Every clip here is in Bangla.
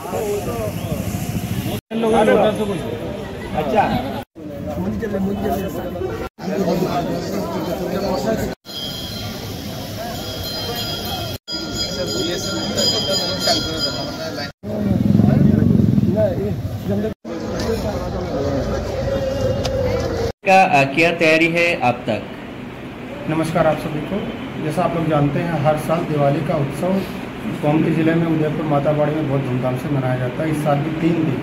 अच्छा का क्या तैयारी है अब तक? नमस्कार आप सभी को। जैसा आप लोग जानते हैं, हर साल दिवाली का उत्सव गोमती जिले में उदयपुर माताबाड़ी में बहुत धूमधाम से मनाया जाता है। इस साल भी 3 दिन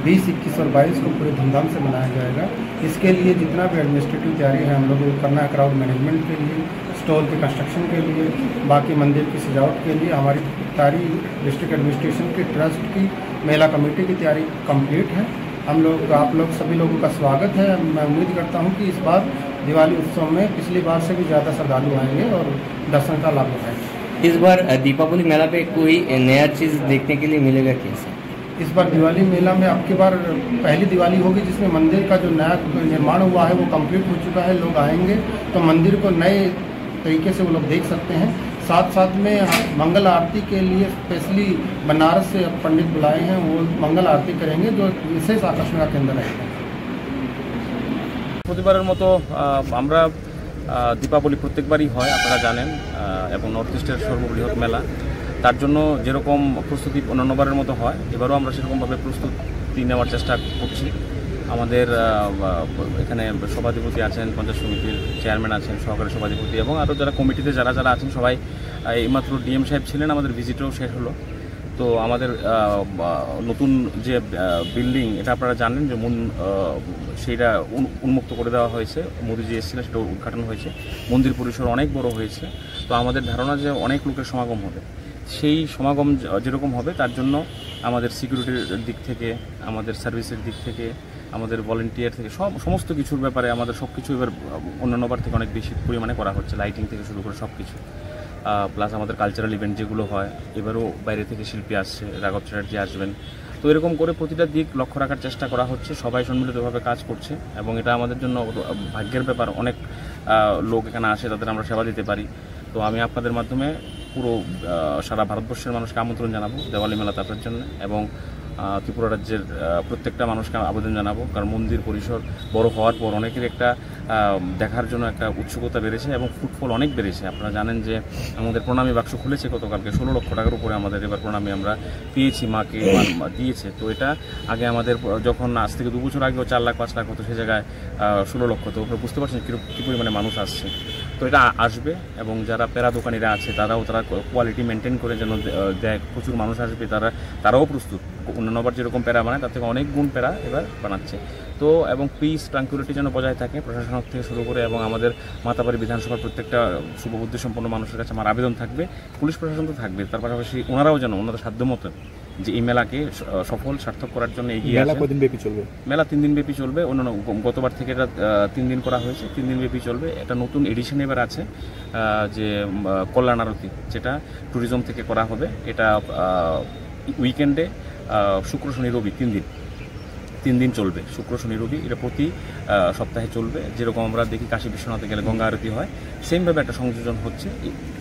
20, 21 और 22 को पूरे धूमधाम से मनाया जाएगा। इसके लिए जितना भी एडमिनिस्ट्रेटिव तैयारी है हम लोगों को करना है, क्राउड मैनेजमेंट के लिए, स्टॉल के कंस्ट्रक्शन के लिए, बाकी मंदिर की सजावट के लिए हमारी सारी डिस्ट्रिक्ट एडमिनिस्ट्रेशन की, ट्रस्ट की, मेला कमेटी की तैयारी कंप्लीट है। हम लोग आप लोग सभी लोगों का स्वागत है। मैं उम्मीद करता हूं कि इस बार दिवाली उत्सव में पिछली बार से भी ज़्यादा श्रद्धालु आएंगे और दर्शन का लाभ उठाएंगे। इस बार दीपावली मेला पे कोई नया चीज़ देखने के लिए मिलेगा कैसे? इस बार दिवाली मेला में अब की बार पहली दिवाली होगी जिसमें मंदिर का जो नया निर्माण हुआ है वो कंप्लीट हो चुका है। लोग आएंगे तो मंदिर को नए तरीके से वो लोग देख सकते हैं। साथ साथ में मंगल आरती के लिए स्पेशली बनारस से पंडित बुलाए हैं, वो मंगल आरती करेंगे जो विशेष आकर्षण का केंद्र रहेगा। প্রতিবারের মতো আমরা দীপাবলি প্রত্যেকবারই হয় আপনারা জানেন, এবং নর্থ ইস্টের সর্ববৃহৎ মেলা। তার জন্য যেরকম প্রস্তুতি অন্যান্যবারের মতো হয়, এবারও আমরা সেরকমভাবে প্রস্তুতি নেওয়ার চেষ্টা করছি। আমাদের এখানে সভাধিপতি আছেন, পঞ্চায়েত সমিতির চেয়ারম্যান আছেন, সহকারী সভাধিপতি এবং আরও যারা কমিটিতে যারা যারা আছেন সবাই। এইমাত্র ডিএম সাহেব ছিলেন, আমাদের ভিজিটও শেষ হলো। তো আমাদের নতুন যে বিল্ডিং, এটা আপনারা জানেন যে সেইটা উন্মুক্ত করে দেওয়া হয়েছে। মোদিজি এসেছিলেন, সেটা উদ্ঘাটন হয়েছে। মন্দির পরিসর অনেক বড় হয়েছে। তো আমাদের ধারণা যে অনেক লোকের সমাগম হবে। সেই সমাগম যেরকম হবে তার জন্য আমাদের সিকিউরিটির দিক থেকে, আমাদের সার্ভিসের দিক থেকে, আমাদের ভলেন্টিয়ার থেকে সমস্ত কিছুর ব্যাপারে আমাদের সব কিছু এবার অন্যান্যবার থেকে অনেক বেশি পরিমাণে করা হচ্ছে। লাইটিং থেকে শুরু করে সব কিছু, প্লাস আমাদের কালচারাল ইভেন্ট যেগুলো হয়, এবারও বাইরে থেকে শিল্পী আসছে, রাঘব চ্যাটার্জি আসবেন। তো এরকম করে প্রতিটা দিক লক্ষ্য রাখার চেষ্টা করা হচ্ছে। সবাই সম্মিলিতভাবে কাজ করছে এবং এটা আমাদের জন্য ভাগ্যের ব্যাপার। অনেক লোক এখানে আসে, তাদের আমরা সেবা দিতে পারি। তো আমি আপনাদের মাধ্যমে পুরো সারা ভারতবর্ষের মানুষকে আমন্ত্রণ জানাবো দেওয়ালি মেলা তাপের জন্য, এবং ত্রিপুরা রাজ্যের প্রত্যেকটা মানুষকে আবেদন জানাবো। কারণ মন্দির পরিসর বড় হওয়ার পর অনেকের একটা দেখার জন্য একটা উৎসুকতা বেড়েছে এবং ফুটফল অনেক বেড়েছে। আপনারা জানেন যে আমাদের প্রণামী বাক্স খুলেছে গতকালকে, 16 লক্ষ টাকার উপরে আমাদের এবার প্রণামী আমরা পেয়েছি, মাকে দিয়েছে। তো এটা আগে আমাদের যখন আজ থেকে 2 বছর আগেও 4 লাখ 5 লাখ হতো, সে জায়গায় 16 লক্ষ। তো বুঝতে পারছেন কী পরিমাণে মানুষ আসছে। তো এটা আসবে, এবং যারা পেরা দোকানিরা আছে তারা কোয়ালিটি মেনটেন করে যেন দেয়। প্রচুর মানুষ আসবে, তারাও প্রস্তুত। অন্যান্যবার যেরকম প্যারা বানায় তার থেকে অনেক গুণ প্যারা এবার বানাচ্ছে। তো এবং পিস ট্রাঙ্কুইলিটি যেন বজায় থাকে প্রশাসন থেকে শুরু করে, এবং আমাদের মাতাবাড়ি বিধানসভার প্রত্যেকটা শুভবুদ্ধি সম্পন্ন মানুষের কাছে আমার আবেদন থাকবে। পুলিশ প্রশাসন তো থাকবে, তার পাশাপাশি ওনারাও যেন ওনাদের সাধ্যমতো যে এই মেলাকে সফল সার্থক করার জন্য এগিয়ে আসে। মেলা কদিন ব্যাপী চলবে? মেলা 3 দিন ব্যাপী চলবে। অন্যান্য গতবার থেকে এটা 3 দিন করা হয়েছে, 3 দিন ব্যাপী চলবে। এটা নতুন এডিশন এবার আছে, যে কল্যাণ আরতি, যেটা ট্যুরিজম থেকে করা হবে। এটা উইকেন্ডে শুক্র শনি রবি 3 দিন চলবে। শুক্র শনি রবি এটা প্রতি সপ্তাহে চলবে। যেরকম আমরা দেখি কাশী বিশ্বনাথে গেলে গঙ্গা আরতি হয়, সেমভাবে একটা সংযোজন হচ্ছে।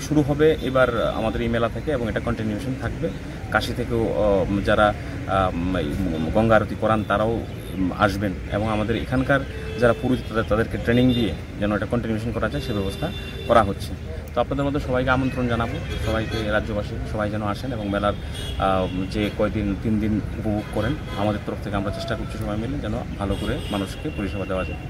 শুরু হবে এবার আমাদের এই মেলা থেকে, এবং এটা কন্টিনিউশন থাকবে। কাশী থেকেও যারা গঙ্গা আরতি করান তারাও আসবেন, এবং আমাদের এখানকার যারা পুরোহিত তাদেরকে ট্রেনিং দিয়ে যেন এটা কন্টিনিউশন করা যায় সে ব্যবস্থা করা হচ্ছে। তো আপনাদের মধ্যে সবাইকে আমন্ত্রণ জানাবো, সবাইকে, রাজ্যবাসী সবাই যেন আসেন এবং মেলার যে 3 দিন উপভোগ করেন। আমাদের তরফ থেকে আমরা চেষ্টা করছি সবাই মিলে যেন ভালো করে মানুষকে পরিষেবা দেওয়া যায়।